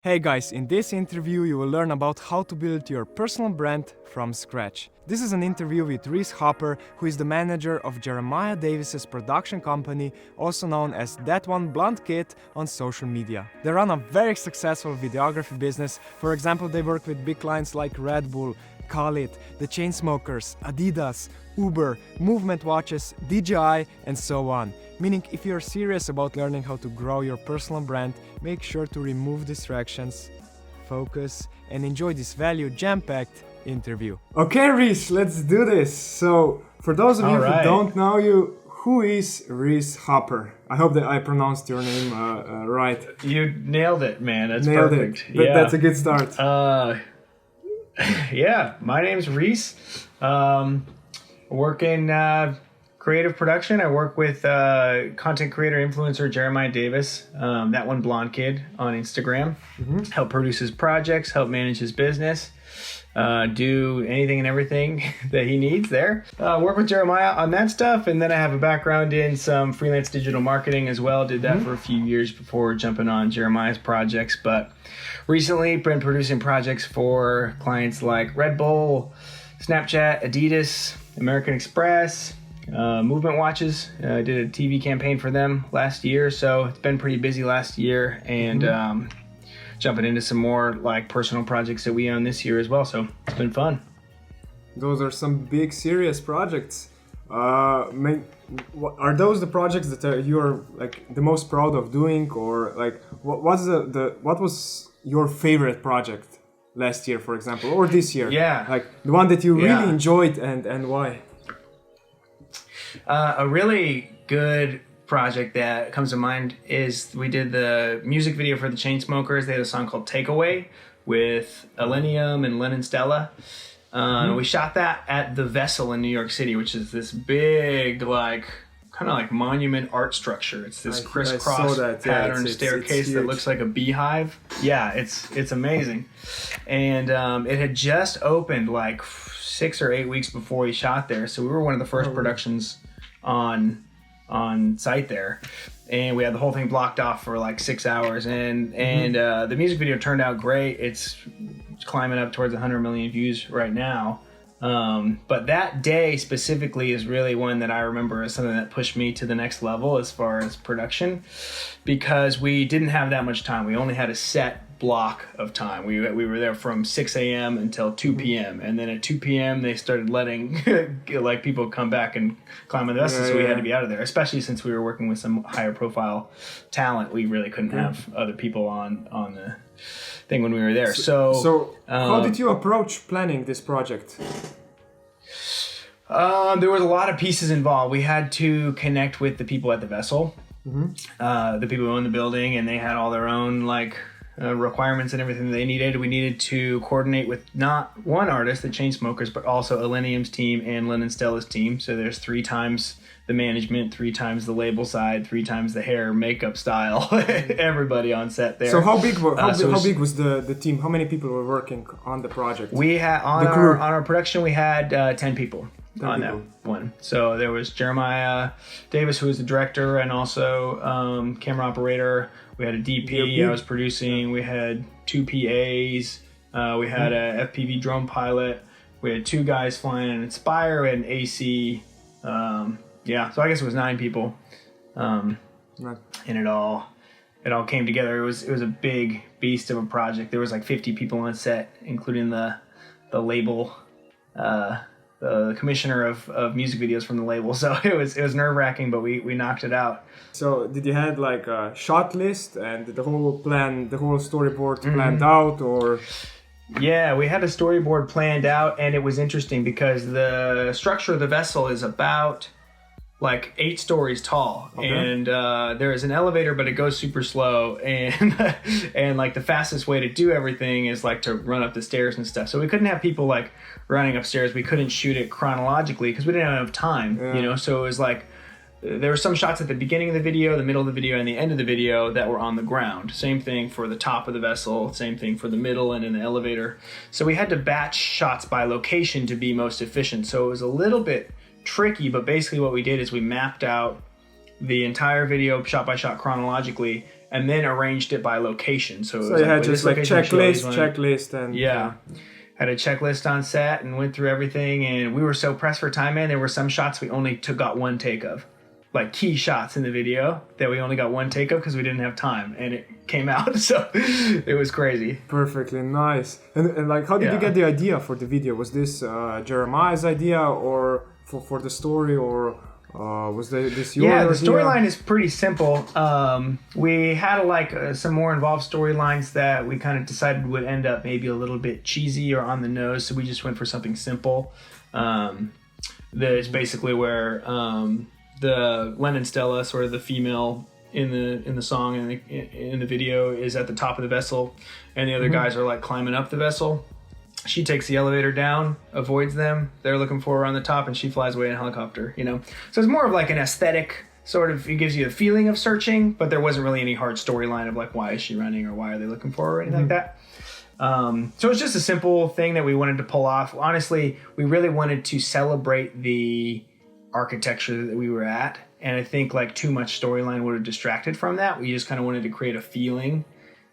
Hey guys, in this interview you will learn about how to build your personal brand from scratch. This is an interview with Reese Hopper, who is the manager of Jeremiah Davis's production company, also known as That One Blonde Kid on social media. They run a very successful videography business. For example, they work with big clients like Redbull, Khalid, the Chainsmokers, Adidas, Uber, Movement Watches, DJI, and so on. Meaning, if you're serious about learning how to grow your personal brand, make sure to remove distractions, focus, and enjoy this value jam-packed interview. Okay, Reese, let's do this. So, for those of you who don't know you, who is Reese Hopper? I hope that I pronounced your name right. You nailed it, man. That's Nailed perfect. It. Yeah. That's a good start. Yeah, my name's Reese. Work in creative production. I work with content creator influencer Jeremiah Davis, That One Blonde Kid on Instagram. Help produce his projects, help manage his business, do anything and everything that he needs there. Work with Jeremiah on that stuff, and then I have a background in some freelance digital marketing as well. Did that for a few years before jumping on Jeremiah's projects, but recently been producing projects for clients like Redbull, Snapchat, Adidas, American Express, Movement Watches. I did a TV campaign for them last year, so it's been pretty busy last year, and jumping into some more like personal projects that we own this year as well, so it's been fun. Those are some big serious projects. Are those the projects that you're like the most proud of doing, or like what was your favorite project last year, for example, or this year? Yeah, like the one that you really enjoyed, and why? A really good project that comes to mind is we did the music video for the Chainsmokers. They had a song called Takeaway with Elenium and Lennon Stella. We shot that at the Vessel in New York City, which is this big, like, kind of like monument art structure. It's this crisscross pattern staircase that looks like a beehive. Yeah, it's amazing. And it had just opened like 6 or 8 weeks before we shot there. So we were one of the first productions on site there, and we had the whole thing blocked off for like 6 hours, and the music video turned out great. It's climbing up towards 100 million views right now, but that day specifically is really one that I remember as something that pushed me to the next level as far as production, because we didn't have that much time. We only had a set block of time. We were there from 6 a.m. until 2 p.m. and then at 2 p.m. they started letting like people come back and climb on the vessel, so we had to be out of there, especially since we were working with some higher profile talent. We really couldn't have other people on the thing when we were there. So how did you approach planning this project? There was a lot of pieces involved. We had to connect with the people at the Vessel, the people who own the building, and they had all their own like requirements and everything they needed. We needed to coordinate with not one artist, the Chainsmokers, but also Elenium's team and Lennon Stella's team. So there's 3 times the management, 3 times the label side, 3 times the hair, makeup style, everybody on set there. So how big was the team? How many people were working on the project? We had on our production we had 10 people on that one. So there was Jeremiah Davis, who was the director and also camera operator. We had a DP I was producing. We had 2 PAs. We had a FPV drone pilot. We had 2 guys flying an Inspire. We had an AC. So I guess it was 9 people. And it all came together. It was a big beast of a project. There was like 50 people on set, including the label, the commissioner of music videos from the label. So it was nerve-wracking, but we knocked it out. So did you have like a shot list and the whole storyboard planned out, or? Yeah, we had a storyboard planned out, and it was interesting because the structure of the Vessel is about like 8 stories tall, and there is an elevator, but it goes super slow, and and like the fastest way to do everything is like to run up the stairs and stuff. So we couldn't have people like running upstairs. We couldn't shoot it chronologically because we didn't have enough time, you know. So it was like there were some shots at the beginning of the video, the middle of the video, and the end of the video that were on the ground. Same thing for the top of the Vessel, same thing for the middle and in the elevator. So we had to batch shots by location to be most efficient. So it was a little bit tricky, but basically what we did is we mapped out the entire video shot by shot chronologically, and then arranged it by location. So, it So was you had just like checklist, and yeah. Had a checklist on set and went through everything, and we were so pressed for time, man. There were some shots we only got one take of, like key shots in the video that we only got one take of because we didn't have time, and it came out. So it was crazy. Perfectly nice. And like, how did you get the idea for the video? Was this Jeremiah's idea, or for the story, or was this your idea? The storyline is pretty simple. We had some more involved storylines that we kind of decided would end up maybe a little bit cheesy or on the nose, so we just went for something simple. That's basically where the Len and Stella, sort of the female in the song and in the video, is at the top of the vessel, and the other guys are like climbing up the vessel. She takes the elevator down, avoids them. They're looking for her on the top, and she flies away in a helicopter, you know? So it's more of like an aesthetic sort of, it gives you a feeling of searching, but there wasn't really any hard storyline of like, why is she running or why are they looking for her or anything like that. So it's just a simple thing that we wanted to pull off. Honestly, we really wanted to celebrate the architecture that we were at. And I think like too much storyline would have distracted from that. We just kind of wanted to create a feeling.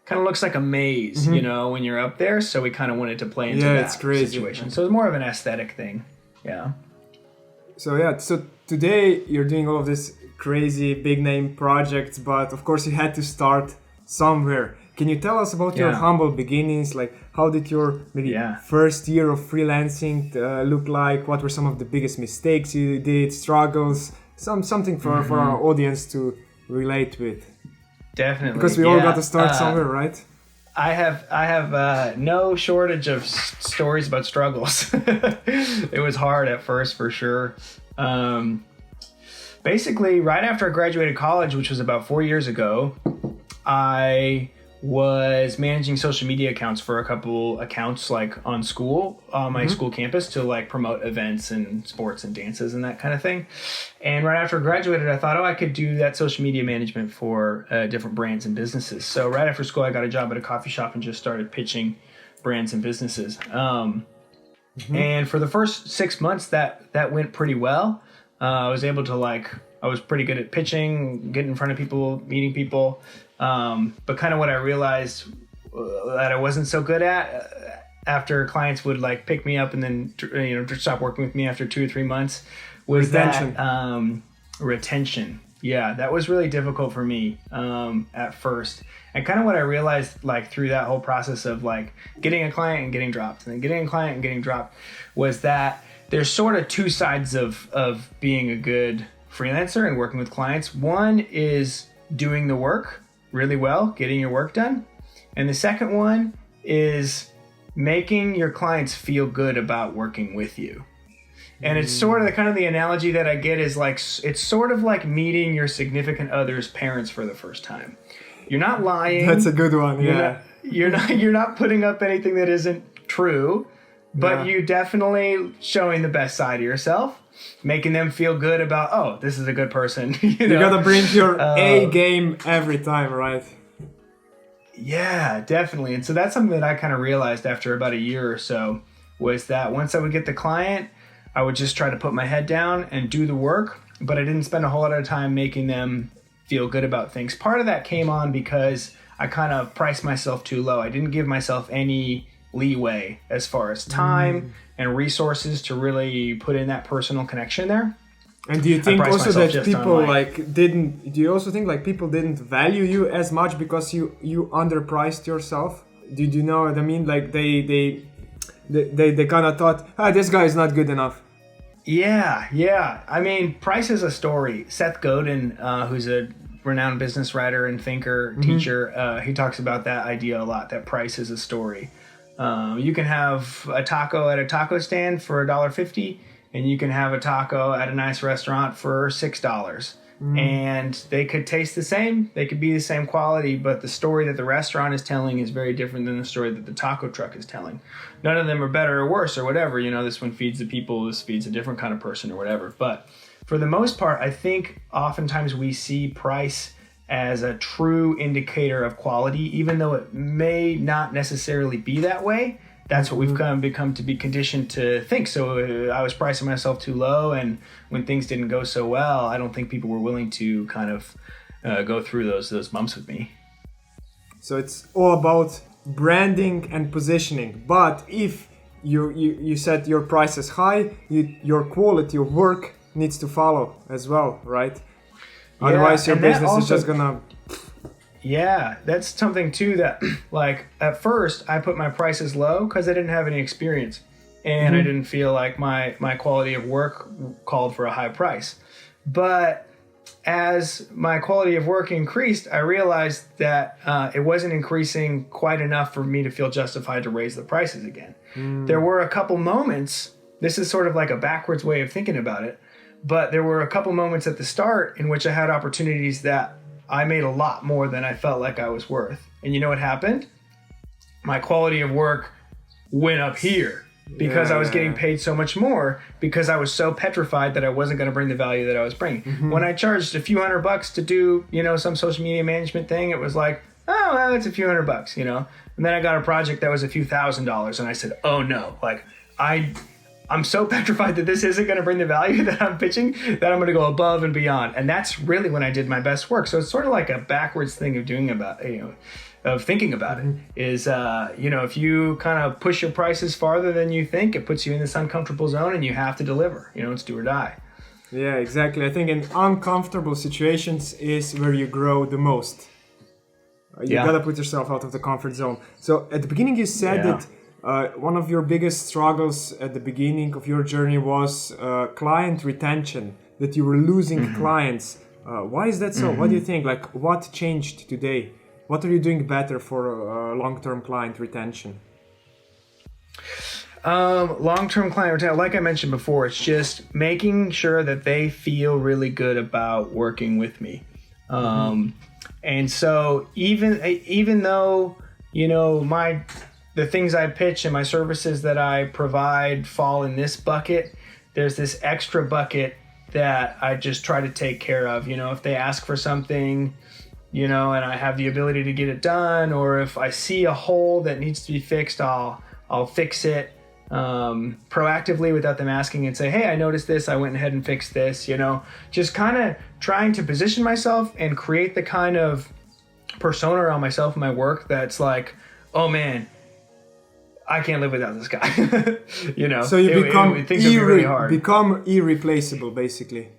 Kind of looks like a maze, you know, when you're up there. So we kind of wanted to play into that situation. So it's more of an aesthetic thing. Yeah. So today you're doing all of this crazy big name projects, but of course you had to start somewhere. Can you tell us about your humble beginnings? Like, how did your maybe first year of freelancing look like? What were some of the biggest mistakes you did, struggles? Something for our audience to relate with. Definitely, because we all got to start somewhere, right? I have no shortage of stories about struggles. It was hard at first, for sure. Basically, right after I graduated college, which was about 4 years ago, I was managing social media accounts for a couple accounts like on my school campus to like promote events and sports and dances and that kind of thing. And right after I graduated, I thought, I could do that social media management for different brands and businesses. So right after school, I got a job at a coffee shop and just started pitching brands and businesses. And for the first 6 months, that went pretty well. I was able to I was pretty good at pitching, getting in front of people, meeting people. But kind of what I realized that I wasn't so good at after clients would like pick me up and then stop working with me after 2 or 3 months was retention. Yeah, that was really difficult for me at first. And kind of what I realized like through that whole process of like getting a client and getting dropped and then getting a client and getting dropped was that there's sort of two sides of being a good freelancer and working with clients. One is doing the work really well, getting your work done. And the second one is making your clients feel good about working with you. And it's sort of the analogy that I get is like, it's sort of like meeting your significant other's parents for the first time. You're not lying. That's a good one. Yeah. You're not putting up anything that isn't true, but you definitely showing the best side of yourself, making them feel good about, this is a good person. You gotta bring your A game every time, right? Yeah, definitely. And so that's something that I kind of realized after about a year or so, was that once I would get the client, I would just try to put my head down and do the work, but I didn't spend a whole lot of time making them feel good about things. Part of that came on because I kind of priced myself too low. I didn't give myself any leeway as far as time and resources to really put in that personal connection there. And do you think also that people do you also think like people didn't value you as much because you underpriced yourself? Did you know what I mean? Like they kind of thought, this guy is not good enough. Yeah. I mean, price is a story. Seth Godin, who's a renowned business writer and thinker, teacher, he talks about that idea a lot, that price is a story. You can have a taco at a taco stand for $1.50, and you can have a taco at a nice restaurant for $6. And they could taste the same, they could be the same quality, but the story that the restaurant is telling is very different than the story that the taco truck is telling. None of them are better or worse or whatever. This one feeds the people, this feeds a different kind of person or whatever. But for the most part, I think oftentimes we see price as a true indicator of quality, even though it may not necessarily be that way. That's what we've become to be conditioned to think. So I was pricing myself too low, and when things didn't go so well, I don't think people were willing to kind of go through those bumps with me. So it's all about branding and positioning. But if you set your prices high, your quality of work needs to follow as well, right? Yeah, Otherwise your and that business is also- just gonna... Yeah, that's something too that, like, at first I put my prices low because I didn't have any experience, and I didn't feel like my quality of work called for a high price. But as my quality of work increased, I realized that it wasn't increasing quite enough for me to feel justified to raise the prices again. There were a couple moments, this is sort of like a backwards way of thinking about it, but there were a couple moments at the start in which I had opportunities that I made a lot more than I felt like I was worth. And you know what happened? My quality of work went up here because I was getting paid so much more because I was so petrified that I wasn't going to bring the value that I was bringing. When I charged a few $100 to do, some social media management thing, it was like, oh, well, it's a few $100, And then I got a project that was a few $1,000s, and I said, oh no, like I'm so petrified that this isn't going to bring the value that I'm pitching that I'm going to go above and beyond. And that's really when I did my best work. So it's sort of like a backwards thing of doing about, of thinking about it is, if you kind of push your prices farther than you think, it puts you in this uncomfortable zone and you have to deliver, it's do or die. Yeah, exactly. I think in uncomfortable situations is where you grow the most. You gotta put yourself out of the comfort zone. So at the beginning you said that one of your biggest struggles at the beginning of your journey was client retention, that you were losing clients. Why is that so? What do you think? Like, what changed today? What are you doing better for long-term client retention? Long-term client retention, like I mentioned before, it's just making sure that they feel really good about working with me. And so even though, the things I pitch and my services that I provide fall in this bucket, there's this extra bucket that I just try to take care of. If they ask for something, and I have the ability to get it done, or if I see a hole that needs to be fixed, I'll fix it proactively without them asking and say, hey, I noticed this, I went ahead and fixed this, just kind of trying to position myself and create the kind of persona around myself and my work that's like, oh man, I can't live without this guy. So you things would be really hard. become irreplaceable, basically.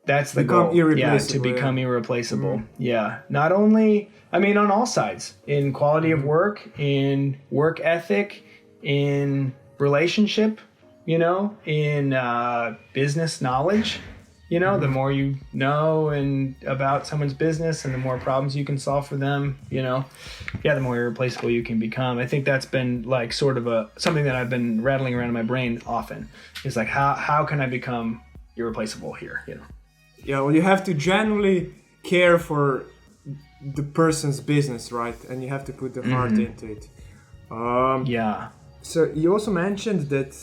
That's the goal. To become irreplaceable. Yeah. Not only, on all sides, in quality of work, in work ethic, in relationship, in business knowledge. The more you know and about someone's business and the more problems you can solve for them, the more irreplaceable you can become. I think that's been like sort of something that I've been rattling around in my brain often. Is like, how can I become irreplaceable here? Yeah, well, you have to genuinely care for the person's business, right? And you have to put the heart into it. So you also mentioned that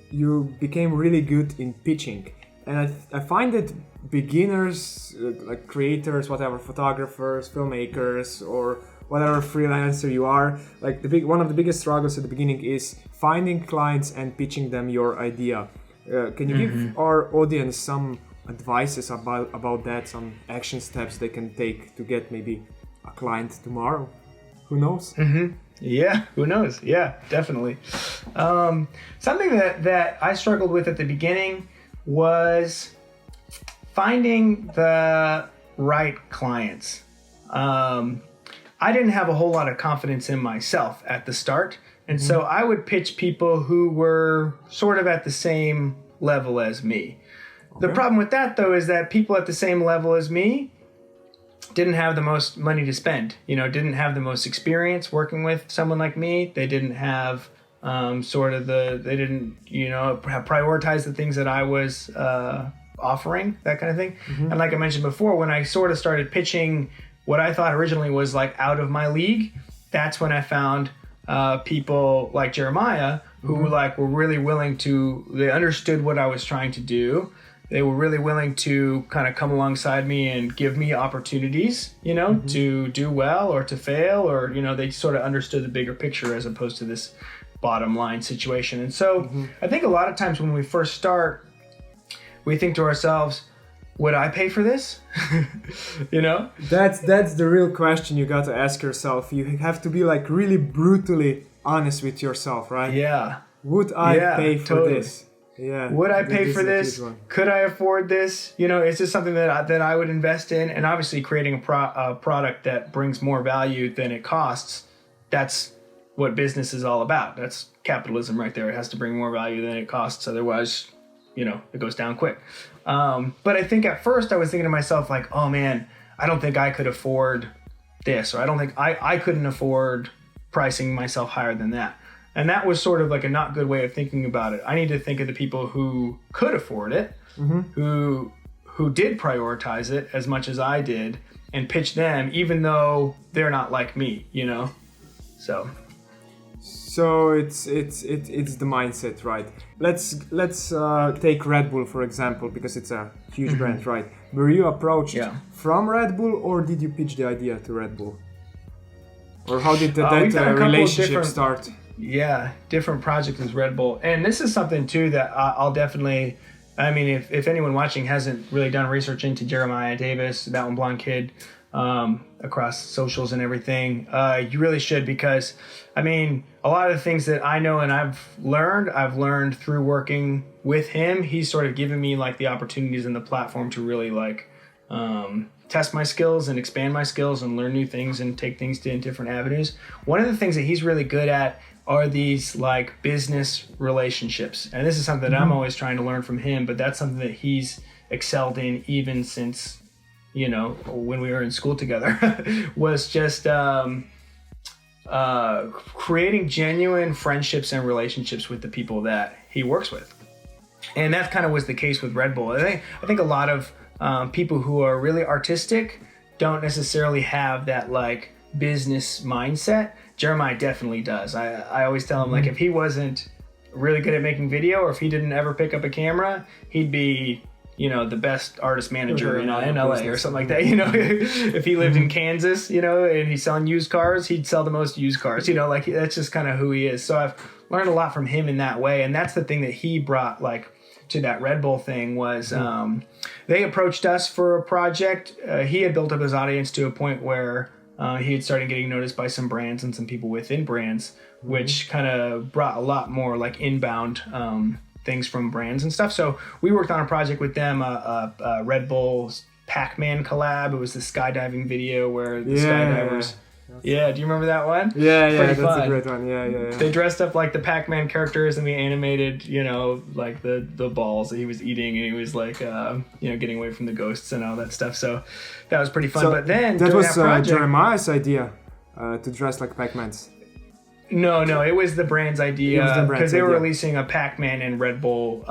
you became really good in pitching. And I find that beginners, like creators, whatever, photographers, filmmakers, or whatever freelancer you are, like one of the biggest struggles at the beginning is finding clients and pitching them your idea. Can you give our audience some advices about that, some action steps they can take to get maybe a client tomorrow? Who knows? Yeah, who knows? Yeah, definitely. Something that I struggled with at the beginning was finding the right clients. I didn't have a whole lot of confidence in myself at the start. And so I would pitch people who were sort of at the same level as me. Okay. The problem with that, though, is that people at the same level as me didn't have the most money to spend, didn't have the most experience working with someone like me. They didn't have they didn't, prioritize the things that I was offering, that kind of thing. And like I mentioned before, when I sort of started pitching what I thought originally was like out of my league, that's when I found people like Jeremiah who were really willing to, they understood what I was trying to do. They were really willing to kind of come alongside me and give me opportunities, to do well or to fail, or, they sort of understood the bigger picture as opposed to this bottom line situation. And so I think a lot of times when we first start, we think to ourselves, would I pay for this? You know? That's the real question you got to ask yourself. You have to be like really brutally honest with yourself, right? Yeah. Would I pay for totally. this? Yeah. Would I pay for this? Could I afford this? You know, is this something that I would invest in? And obviously creating a product that brings more value than it costs, that's what business is all about. That's capitalism right there. It has to bring more value than it costs. Otherwise, you know, it goes down quick. But I think at first I was thinking to myself like, oh man, I don't think I could afford this, or I don't think I couldn't afford pricing myself higher than that. And that was sort of like a not good way of thinking about it. I need to think of the people who could afford it, who did prioritize it as much as I did, and pitch them, even though they're not like me, you know? So it's the mindset, right? Let's take Redbull for example, because it's a huge brand, right? Were you approached from Redbull, or did you pitch the idea to Redbull? Or how did that relationship start? Yeah, different projects with Redbull. And this is something too that I'll definitely, I mean, if anyone watching hasn't really done research into Jeremiah Davis, that one blonde kid, across socials and everything, you really should, because I mean, a lot of the things that I know and I've learned through working with him. He's sort of given me like the opportunities and the platform to really like test my skills and expand my skills and learn new things and take things in different avenues. One of the things that he's really good at are these like business relationships. And this is something that I'm always trying to learn from him, but that's something that he's excelled in even since, you know, when we were in school together, was just creating genuine friendships and relationships with the people that he works with. And that kind of was the case with Redbull. I think a lot of people who are really artistic don't necessarily have that like business mindset. Jeremiah definitely does. I always tell him like if he wasn't really good at making video, or if he didn't ever pick up a camera, he'd be, you know, the best artist manager in LA or something like that. You know, if he lived in Kansas, you know, and he's selling used cars, he'd sell the most used cars, you know, like that's just kind of who he is. So I've learned a lot from him in that way. And that's the thing that he brought like to that Redbull thing was they approached us for a project. He had built up his audience to a point where he had started getting noticed by some brands and some people within brands, which kind of brought a lot more like inbound things from brands and stuff. So we worked on a project with them, a Red Bull's Pac-Man collab. It was the skydiving video where the skydivers... Yeah, do you remember that one? Yeah, that's fun. A great one. Yeah. They dressed up like the Pac-Man characters, and we animated, you know, like the balls that he was eating, and he was like, you know, getting away from the ghosts and all that stuff. So that was pretty fun. But then that was project, Jeremiah's idea to dress like Pac-Mans. No, it was the brand's idea, because they were releasing a Pac-Man and Red Bull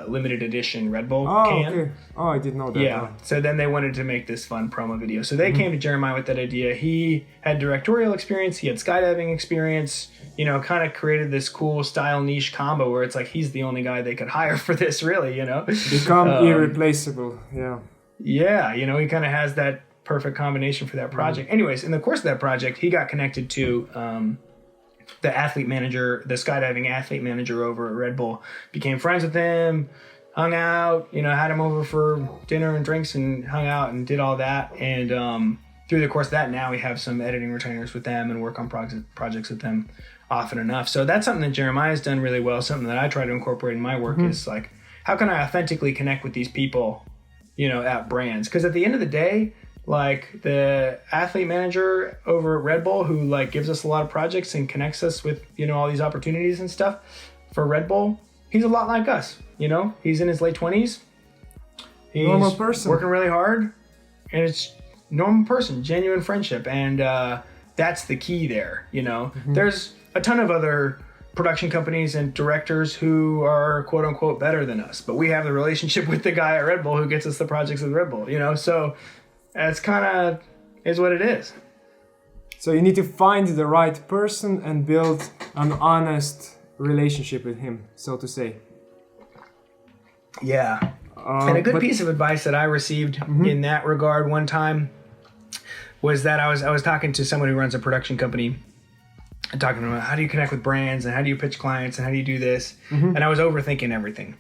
limited edition Red Bull can. Okay. Oh, I didn't know that. Yeah, so then they wanted to make this fun promo video. So they came to Jeremiah with that idea. He had directorial experience, he had skydiving experience, you know, kind of created this cool style niche combo where it's like he's the only guy they could hire for this, really, you know. Become irreplaceable, yeah. Yeah, you know, he kind of has that perfect combination for that project. Anyways, in the course of that project, he got connected to... the athlete manager, the skydiving athlete manager over at Red Bull, became friends with him, hung out, you know, had him over for dinner and drinks and hung out and did all that. And through the course of that, now we have some editing retainers with them and work on projects with them often enough. So that's something that Jeremiah's done really well. Something that I try to incorporate in my work is like, how can I authentically connect with these people, you know, at brands? Because at the end of the day, like the athlete manager over at Red Bull, who like gives us a lot of projects and connects us with, you know, all these opportunities and stuff for Red Bull, he's a lot like us, you know, he's in his late 20s. He's normal person working really hard, and it's normal person, genuine friendship. And that's the key there. You know, there's a ton of other production companies and directors who are quote unquote better than us, but we have the relationship with the guy at Red Bull who gets us the projects with Red Bull, you know, so that's kind of is what it is. So you need to find the right person and build an honest relationship with him, so to say. Yeah. And a good piece of advice that I received in that regard one time was that I was talking to someone who runs a production company and talking about how do you connect with brands and how do you pitch clients and how do you do this? And I was overthinking everything.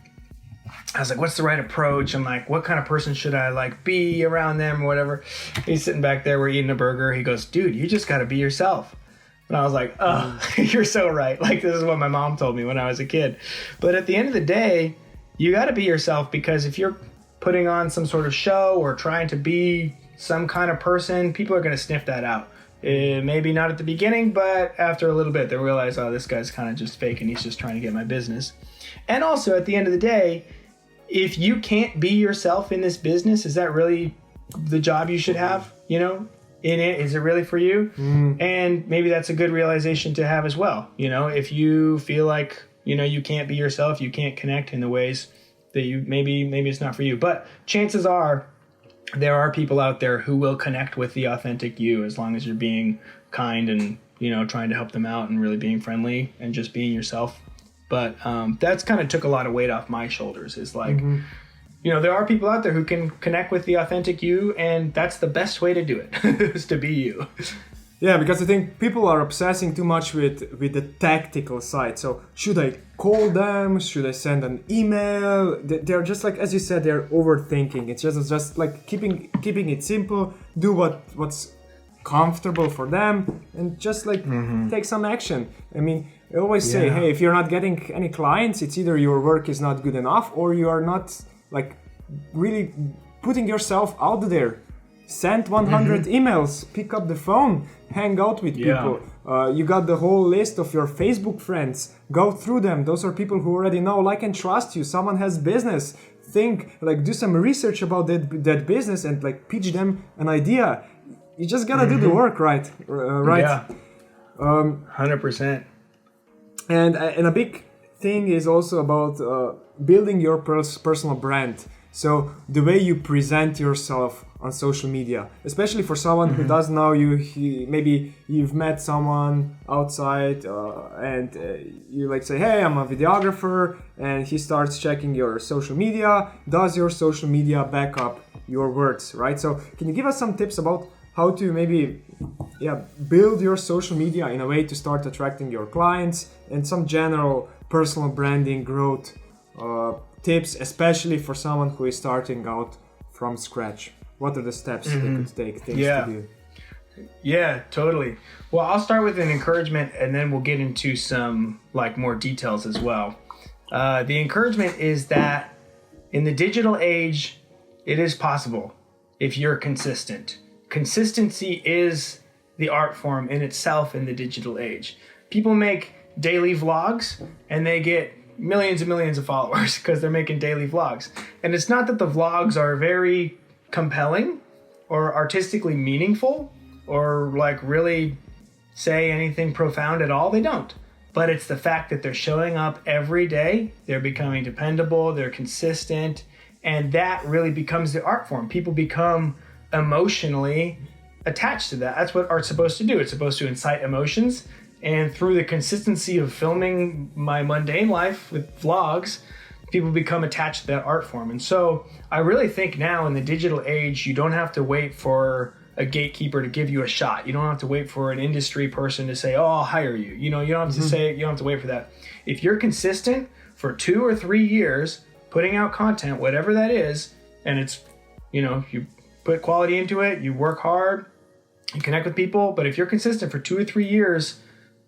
I was like, what's the right approach? I'm like, what kind of person should I like be around them or whatever? He's sitting back there, we're eating a burger. He goes, dude, you just got to be yourself. And I was like, oh, you're so right. Like, this is what my mom told me when I was a kid. But at the end of the day, you got to be yourself, because if you're putting on some sort of show or trying to be some kind of person, people are going to sniff that out. Maybe not at the beginning, but after a little bit, they realize, oh, this guy's kind of just fake and he's just trying to get my business. And also, at the end of the day, if you can't be yourself in this business, is that really the job you should have? You know, in it, is it really for you? And maybe that's a good realization to have as well. You know, if you feel like, you know, you can't be yourself, you can't connect in the ways that you, maybe it's not for you. But chances are there are people out there who will connect with the authentic you, as long as you're being kind and, you know, trying to help them out and really being friendly and just being yourself. But that's kind of took a lot of weight off my shoulders. Is like, you know, there are people out there who can connect with the authentic you, and that's the best way to do it, is to be you. Yeah, because I think people are obsessing too much with the tactical side. So should I call them? Should I send an email? They're just like, as you said, they're overthinking. It's just like keeping it simple. Do what's comfortable for them, and just like take some action. I mean, I always say, hey, if you're not getting any clients, it's either your work is not good enough, or you are not like really putting yourself out there. Send 100 emails, pick up the phone, hang out with people. You got the whole list of your Facebook friends. Go through them. Those are people who already know, like, and trust you. Someone has business. Think, like, do some research about that business and like pitch them an idea. You just gotta do the work, right? Right. Yeah. 100%. And a big thing is also about building your personal brand. So the way you present yourself on social media, especially for someone who doesn't know you, maybe you've met someone outside and you like say, hey, I'm a videographer, and he starts checking your social media. Does your social media back up your words, right? So can you give us some tips about how to maybe build your social media in a way to start attracting your clients, and some general personal branding growth tips, especially for someone who is starting out from scratch? What are the steps they could take, things to do? Yeah, totally. Well, I'll start with an encouragement, and then we'll get into some like more details as well. The encouragement is that in the digital age, it is possible if you're consistent. Consistency is the art form in itself in the digital age. People make daily vlogs and they get millions and millions of followers because they're making daily vlogs. And it's not that the vlogs are very compelling or artistically meaningful or like really say anything profound at all. They don't. But it's the fact that they're showing up every day, they're becoming dependable, they're consistent, and that really becomes the art form. People become emotionally attached to that. That's what art's supposed to do. It's supposed to incite emotions. And through the consistency of filming my mundane life with vlogs, people become attached to that art form. And so I really think now in the digital age, you don't have to wait for a gatekeeper to give you a shot. You don't have to wait for an industry person to say, oh, I'll hire you. You know, you don't have to say, you don't have to wait for that. If you're consistent for 2 or 3 years, putting out content, whatever that is, and it's, you know, you put quality into it, you work hard, you connect with people, but if you're consistent for 2 or 3 years,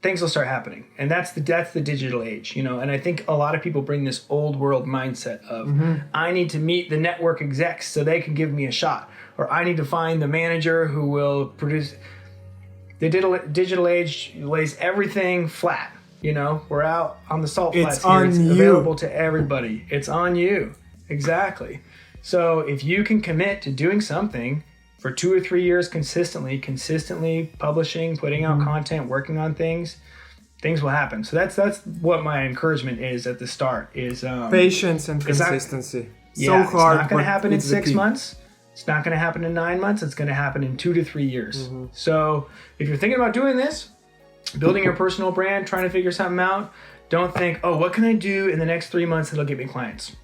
things will start happening. And that's the digital age, you know. And I think a lot of people bring this old world mindset of I need to meet the network execs so they can give me a shot, or I need to find the manager who will produce. The digital age lays everything flat, you know. We're out on the salt flats here. It's available to everybody. It's on you. Exactly. So if you can commit to doing something for 2 or 3 years consistently publishing, putting out content, working on things will happen. So that's what my encouragement is at the start is patience and consistency. So hard. It's not going to happen in 6 months. It's not going to happen in 9 months. It's going to happen in 2 to 3 years. So if you're thinking about doing this, building your personal brand, trying to figure something out, don't think, oh, what can I do in the next 3 months that'll get me clients?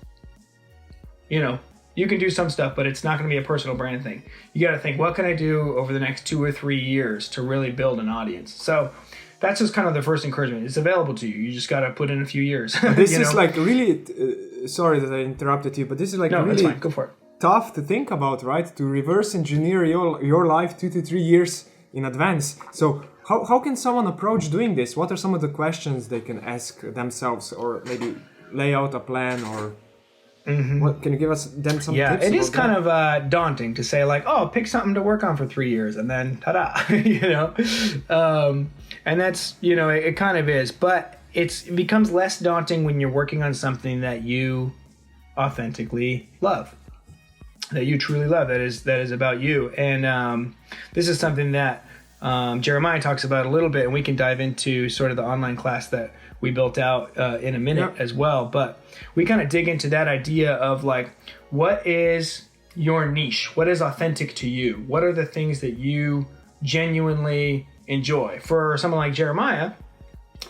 You know, you can do some stuff, but it's not going to be a personal brand thing. You got to think, what can I do over the next 2 or 3 years to really build an audience? So that's just kind of the first encouragement. It's available to you. You just got to put in a few years. This is like really sorry that I interrupted you, but this is like No, that's really fine. Go for it. tough to think about, right? To reverse engineer your life 2 to 3 years in advance. So how can someone approach doing this? What are some of the questions they can ask themselves, or maybe lay out a plan, or what can you give us them some Yeah, tips? it is about kind of daunting to say like, oh, pick something to work on for 3 years and then ta-da, you know? And that's, you know, it kind of is, but it becomes less daunting when you're working on something that you authentically love, that you truly love, that is about you. And this is something that Jeremiah talks about a little bit, and we can dive into sort of the online class that we built out in a minute as well. But we kind of dig into that idea of like, what is your niche? What is authentic to you? What are the things that you genuinely enjoy? For someone like Jeremiah,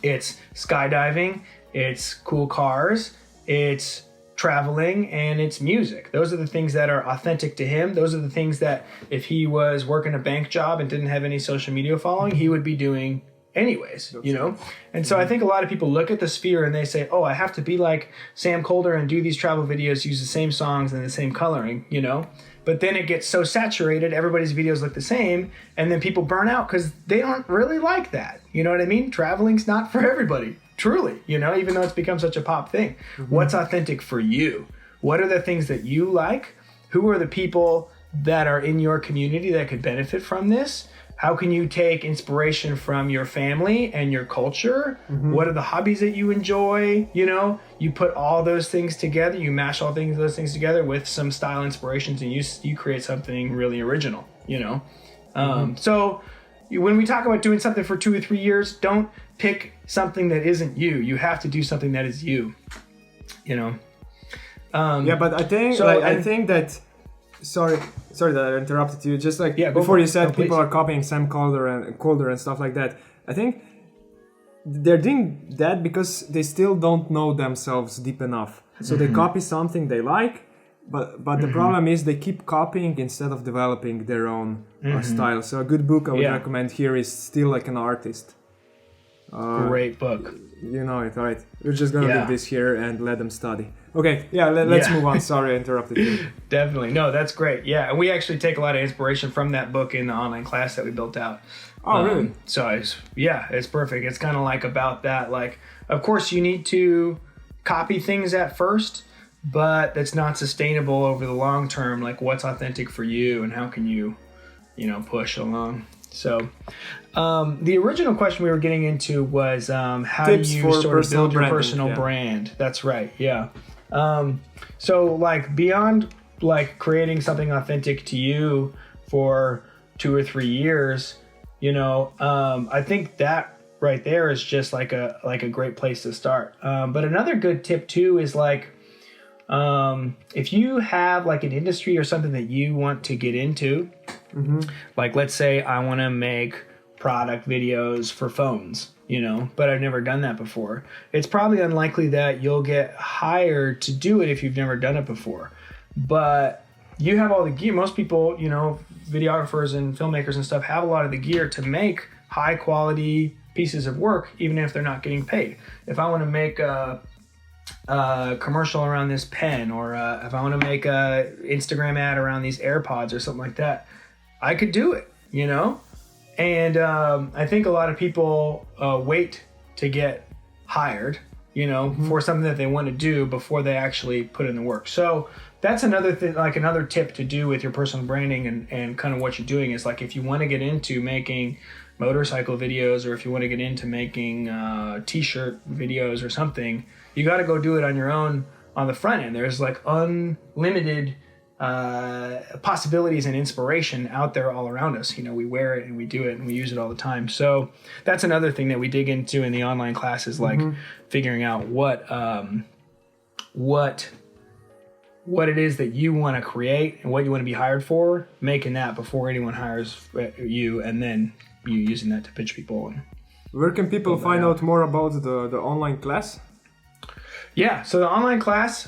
it's skydiving, it's cool cars, it's traveling, and it's music. Those are the things that are authentic to him. Those are the things that if he was working a bank job and didn't have any social media following, he would be doing anyways, you know? And so I think a lot of people look at the sphere and they say, oh, I have to be like Sam Colder and do these travel videos, use the same songs and the same coloring, you know? But then it gets so saturated, everybody's videos look the same, and then people burn out because they don't really like that. You know what I mean? Traveling's not for everybody, truly, you know, even though it's become such a pop thing. What's authentic for you? What are the things that you like? Who are the people that are in your community that could benefit from this? How can you take inspiration from your family and your culture? What are the hobbies that you enjoy? You know, you put all those things together, you mash those things together with some style inspirations, and you create something really original, you know? So when we talk about doing something for 2 or 3 years, don't pick something that isn't you. You have to do something that is you, you know? yeah, but I think I think that sorry that I interrupted you. Just like before you said people are copying Sam Calder and stuff like that. I think they're doing that because they still don't know themselves deep enough. So they copy something they like, but the problem is they keep copying instead of developing their own style. So a good book I would recommend here is Still Like an Artist. Great book. You know it, right? We're just gonna leave this here and let them study. Okay, let's move on. Sorry I interrupted you. Definitely. No, that's great. Yeah, and we actually take a lot of inspiration from that book in the online class that we built out. Oh, really? So it's perfect. It's kind of like about that. Like, of course, you need to copy things at first, but that's not sustainable over the long term. Like, what's authentic for you, and how can you, push along? So, the original question we were getting into was how do you sort of build your personal brand? That's right. Yeah. So like beyond like creating something authentic to you for 2 or 3 years, I think that right there is just like a great place to start. But another good tip too is like, if you have like an industry or something that you want to get into, like let's say I want to make product videos for phones, but I've never done that before. It's probably unlikely that you'll get hired to do it if you've never done it before. But you have all the gear. Most people, videographers and filmmakers and stuff have a lot of the gear to make high quality pieces of work, even if they're not getting paid. If I want to make a commercial around this pen, or if I want to make a Instagram ad around these AirPods or something like that, I could do it, And I think a lot of people wait to get hired, for something that they want to do before they actually put in the work. So that's another thing, like another tip to do with your personal branding and kind of what you're doing is like if you want to get into making motorcycle videos, or if you want to get into making t-shirt videos or something, you got to go do it on your own on the front end. There's like unlimited possibilities and inspiration out there all around us. We wear it and we do it and we use it all the time. So that's another thing that we dig into in the online classes, like figuring out what it is that you want to create and what you want to be hired for, making that before anyone hires you, and then you using that to pitch people. Where can people find out more about the online class? Yeah, so the online class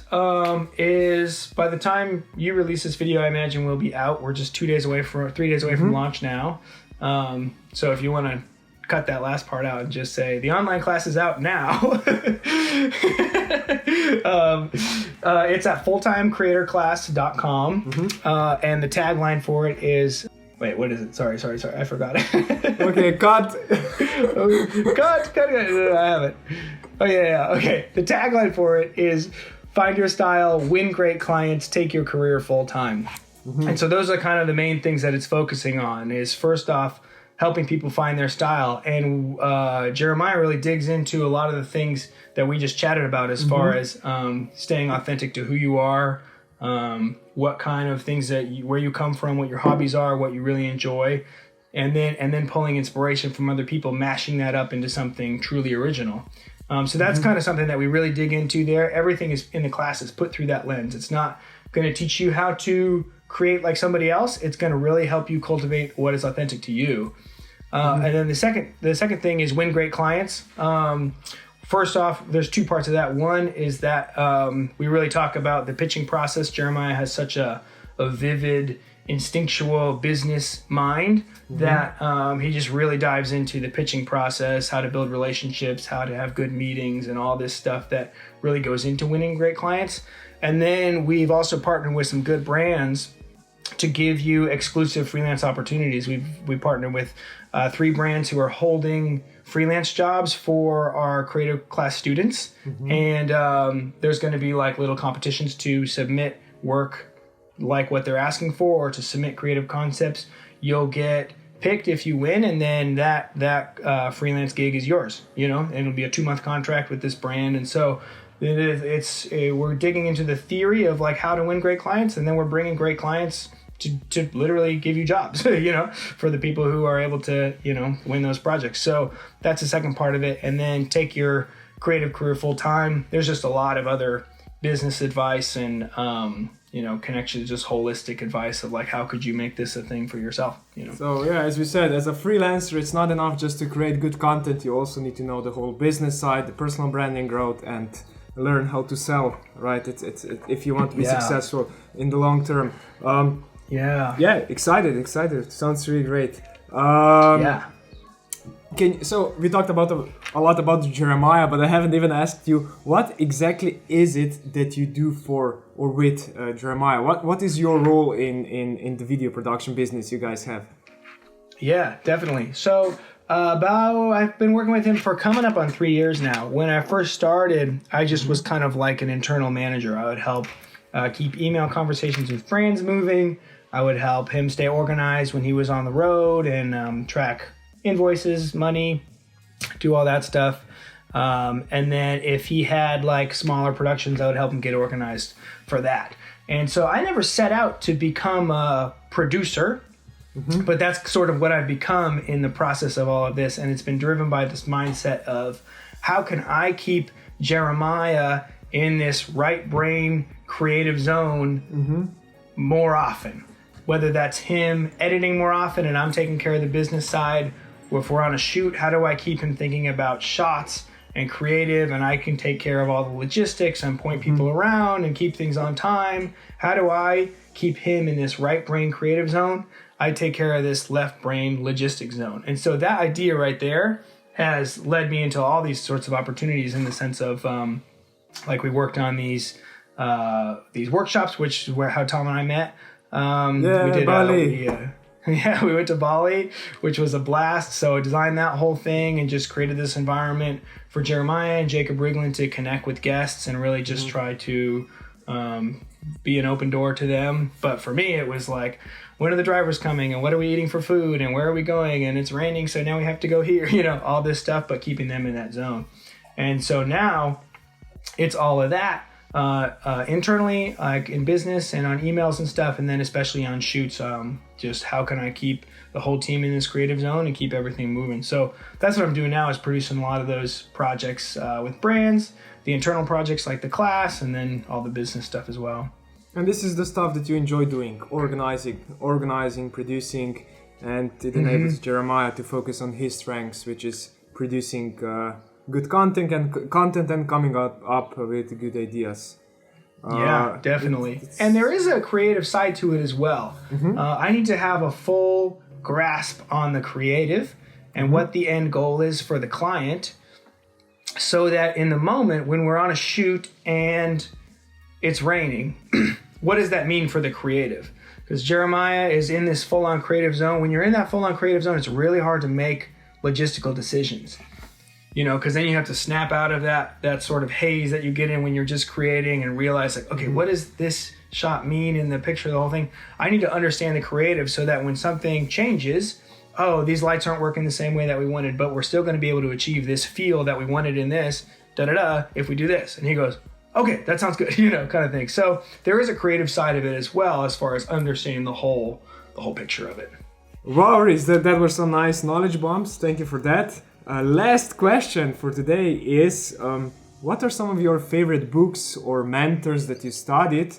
is, by the time you release this video, I imagine will be out. We're just 3 days away from launch now. So if you want to cut that last part out and just say the online class is out now. It's at fulltimecreatorclass.com. And the tagline for it is, wait, what is it? Sorry, I forgot it. Okay, cut. cut. I have it. Oh, yeah. Okay. The tagline for it is, find your style, win great clients, take your career full time. And so those are kind of the main things that it's focusing on, is first off, helping people find their style. And Jeremiah really digs into a lot of the things that we just chatted about as far as staying authentic to who you are, what kind of things where you come from, what your hobbies are, what you really enjoy, and then pulling inspiration from other people, mashing that up into something truly original. So that's kind of something that we really dig into there. Everything is in the class is put through that lens. It's not going to teach you how to create like somebody else. It's going to really help you cultivate what is authentic to you. And then the second thing is win great clients. First off, there's two parts of that. One is that we really talk about the pitching process. Jeremiah has such a vivid, instinctual business mind that he just really dives into the pitching process, how to build relationships, how to have good meetings, and all this stuff that really goes into winning great clients. And then we've also partnered with some good brands to give you exclusive freelance opportunities. We partnered with 3 brands who are holding freelance jobs for our creative class students. And there's going to be like little competitions to submit work like what they're asking for, or to submit creative concepts. You'll get picked if you win, and then that freelance gig is yours, and it'll be a 2-month contract with this brand. And so we're digging into the theory of like how to win great clients, and then we're bringing great clients to literally give you jobs, for the people who are able to, win those projects. So that's the second part of it. And then take your creative career full time. There's just a lot of other business advice and, connections, just holistic advice of like, how could you make this a thing for yourself, So yeah, as we said, as a freelancer, it's not enough just to create good content. You also need to know the whole business side, the personal branding growth, and learn how to sell, right? It's if you want to be successful in the long term. Excited. Sounds really great. So we talked about a lot about Jeremiah, but I haven't even asked you, what exactly is it that you do for or with Jeremiah? What is your role in the video production business you guys have? Yeah, definitely. So I've been working with him for coming up on 3 years now. When I first started, I just was kind of like an internal manager. I would help keep email conversations with friends moving. I would help him stay organized when he was on the road and track invoices, money, do all that stuff. And then if he had like smaller productions, I would help him get organized for that. And so I never set out to become a producer, but that's sort of what I've become in the process of all of this. And it's been driven by this mindset of how can I keep Jeremiah in this right brain creative zone more often, whether that's him editing more often and I'm taking care of the business side. Or if we're on a shoot, how do I keep him thinking about shots and creative, and I can take care of all the logistics and point people around and keep things on time? How do I keep him in this right brain creative zone? I take care of this left brain logistics zone. And so that idea right there has led me into all these sorts of opportunities, in the sense of like we worked on these workshops, which is how Tom and I met. We did Bali. We went to Bali, which was a blast. So I designed that whole thing and just created this environment for Jeremiah and Jacob Riglin to connect with guests and really just try to be an open door to them. But for me, it was like, when are the drivers coming and what are we eating for food and where are we going? And it's raining, so now we have to go here, all this stuff, but keeping them in that zone. And so now it's all of that. Internally, like in business and on emails and stuff, and then especially on shoots, just how can I keep the whole team in this creative zone and keep everything moving. So that's what I'm doing now, is producing a lot of those projects with brands, the internal projects like the class, and then all the business stuff as well. And this is the stuff that you enjoy doing, organizing, producing, and it enables Jeremiah to focus on his strengths, which is producing good content and coming up with good ideas. Yeah, definitely. And there is a creative side to it as well. I need to have a full grasp on the creative and what the end goal is for the client. so that in the moment when we're on a shoot and it's raining, what does that mean for the creative? Because Jeremiah is in this full-on creative zone. When you're in that full-on creative zone, it's really hard to make logistical decisions. Because then you have to snap out of that sort of haze that you get in when you're just creating and realize, like, okay, what does this shot mean in the picture, the whole thing? I need to understand the creative so that when something changes, oh, these lights aren't working the same way that we wanted, but we're still going to be able to achieve this feel that we wanted in this, if we do this. And he goes, okay, that sounds good, kind of thing. So there is a creative side of it as well, as far as understanding the whole picture of it. Wow, Reese, that were some nice knowledge bombs. Thank you for that. Last question for today is, what are some of your favorite books or mentors that you studied,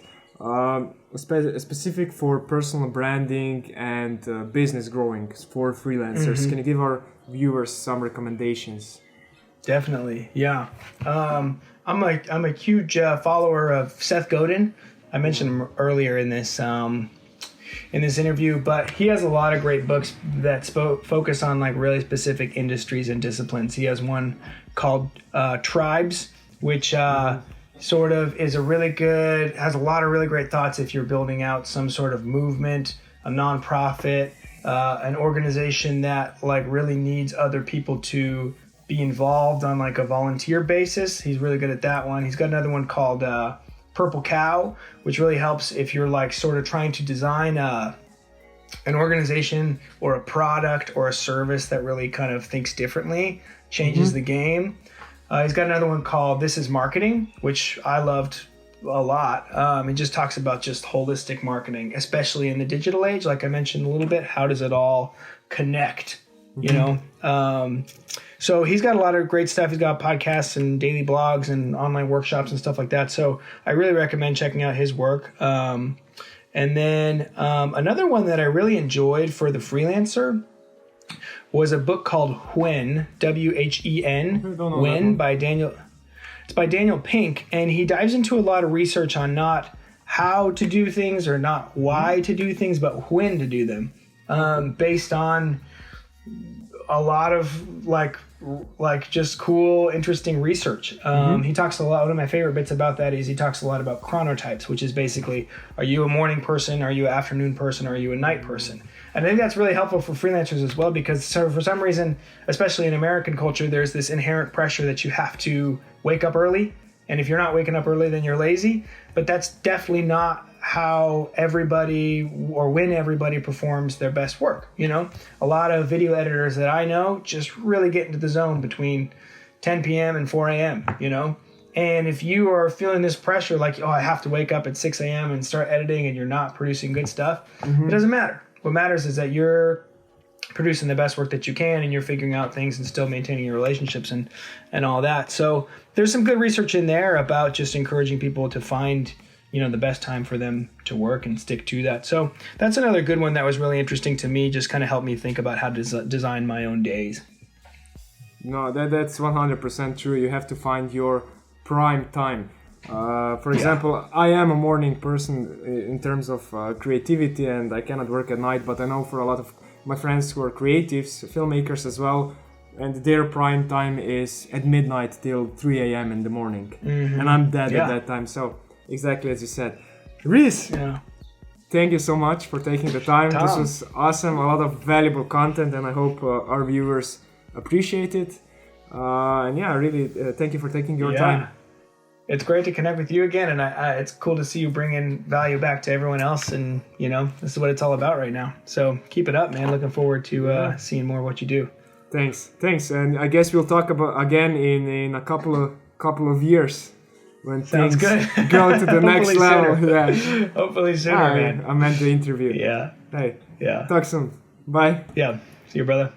specific for personal branding and business growing for freelancers? Mm-hmm. Can you give our viewers some recommendations? Definitely, yeah. I'm a huge follower of Seth Godin. I mentioned him earlier in this interview, but he has a lot of great books that focus on like really specific industries and disciplines. He has one called Tribes, which sort of is has a lot of really great thoughts if you're building out some sort of movement, a nonprofit, an organization that like really needs other people to be involved on like a volunteer basis. He's really good at that one. He's got another one called Purple Cow, which really helps if you're like sort of trying to design an organization or a product or a service that really kind of thinks differently, changes the game. He's got another one called This Is Marketing, which I loved a lot. It just talks about just holistic marketing, especially in the digital age. Like I mentioned a little bit, how does it all connect, So he's got a lot of great stuff. He's got podcasts and daily blogs and online workshops and stuff like that. So I really recommend checking out his work. And then another one that I really enjoyed for the freelancer was a book called When, W-H-E-N, When by Daniel. It's by Daniel Pink, and he dives into a lot of research on not how to do things or not why to do things, but when to do them, based on a lot of like just cool, interesting research. He talks a lot. One of my favorite bits about that is he talks a lot about chronotypes, which is basically, are you a morning person? Are you an afternoon person? Are you a night person? And I think that's really helpful for freelancers as well, because for some reason, especially in American culture, there's this inherent pressure that you have to wake up early. And if you're not waking up early, then you're lazy. But that's definitely not how everybody or when everybody performs their best work. A lot of video editors that I know just really get into the zone between 10 p.m. and 4 a.m., And if you are feeling this pressure, like, I have to wake up at 6 a.m. and start editing and you're not producing good stuff, it doesn't matter. What matters is that you're producing the best work that you can and you're figuring out things and still maintaining your relationships and all that. So there's some good research in there about just encouraging people to find the best time for them to work and stick to that. So that's another good one that was really interesting to me, just kind of helped me think about how to design my own days. No, that's 100% true. You have to find your prime time. For example, I am a morning person in terms of creativity, and I cannot work at night, but I know for a lot of my friends who are creatives, filmmakers as well, and their prime time is at midnight till 3 a.m. in the morning. And I'm dead at that time. So exactly as you said. Reese, thank you so much for taking the time. Tom. This was awesome, a lot of valuable content, and I hope our viewers appreciate it. And really, thank you for taking your time. It's great to connect with you again, and it's cool to see you bringing value back to everyone else, and this is what it's all about right now. So keep it up, man. Looking forward to seeing more of what you do. Thanks, and I guess we'll talk about again in a couple of years when things go to the next level. Yeah, hopefully sooner, man. I meant the interview. Yeah. Hey. Yeah. Talk soon. Bye. Yeah. See you, brother.